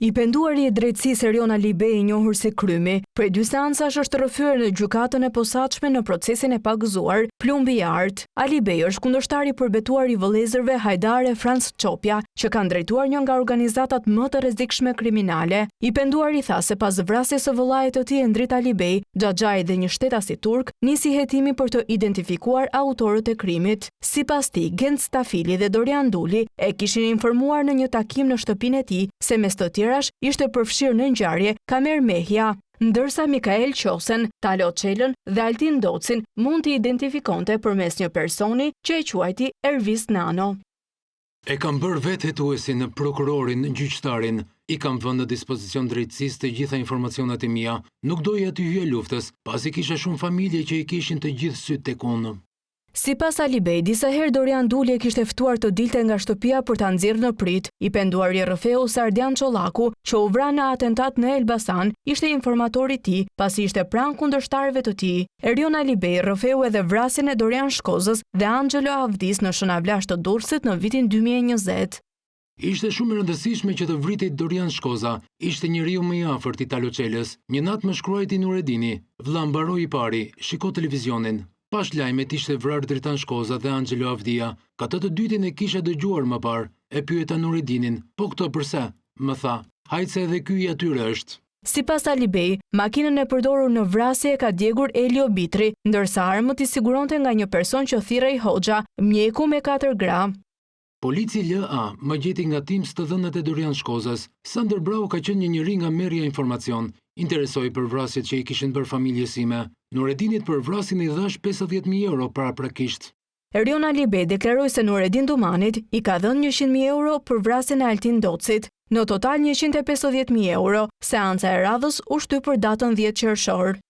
I penduari i drejtësisë Erion Alibej, i njohur si Krymi, prej 2 seancash është rrëfyer në gjykatën e posaçme në procesin e pagëzuar Plumbi i Art. Alibej është kundërshtar i përbetuar i vëllezërve Hajdar e Franz Çopja, që kanë drejtuar një nga organizatat më të rrezikshme kriminale. I penduari tha se pas vrasjes së vëllait të tij Endrit Alibej, Xhaxhai dhe një shtetasi turk nisi hetimi për të identifikuar autorët e krimit. Sipas tij, Genç Stafili dhe Dorian Duli e kishin informuar në një takim në shtëpinë e tij se mes të tjerash ishte përfshirë në ngjarje Kamer Mehja, ndërsa Mikael Qosen, Talo Çelën dhe Altin Docin mund t'i identifikonte përmes një personi që e quajti Ervis Nano. E kam bërë vetë hetuesin, prokurorin, gjyqtarin, i kam vënë në dispozicion drejtësisë të gjitha informacionet e mia. Nuk doja të hyj luftës, pasi kisha shumë familje që i kishin të gjithë sytë tek unë. Sipas Alibej, disa herë Dorian Duli e kishte ftuar të dilte nga shtëpia për ta nxjerrë në prit. I penduari Rrëfeu Sardian Çollaku, që u vra në atentat në Elbasan, ishte informatori i tij, pasi ishte pranë kundërshtarëve të tij. Erion Alibej rrëfeu edhe vrasjen e Dorian Shkozës dhe Angelo Avdis në Shënavlash të Durrësit në vitin 2020. Ishte shumë e rëndësishme që të vritej Dorian Shkoza. Ishte njeriu më i afërt i Talo Çelës. Një natë më shkruajti Nuredini, vlla mbaroi i pari, shiko televizionin. Pas lajmet ishte vrarë Dritan Shkoza dhe Angelo Avdia. Ka të dytin e kisha dëgjuar më parë. E pyeta Nuredinin, po këto përse? Më tha, hajtë se edhe ky i atyre është. Sipas Alibej, makinën e përdorur në vrasje ka djegur Elio Bitri, ndërsa armët i siguronte nga një person që thirrej Hoxha, mjeku me 4 gra. Polici LA më gjeti nga timës të dhënat e Dorian Shkozës. Sander Brau ka qenë një njeri nga merrja informacion. Interesoi për vrasjet që i kishin bërë familjes sime. Nuredinit për vrasjen i dhash 50.000 euro paraprakisht. Erion Alibej deklaroi se Nuredin Dumanit i ka dhënë 100.000 euro për vrasjen e Altin Docit. Në total 150.000 euro. Seanca e radhës u shtyp për datën 10 qershor.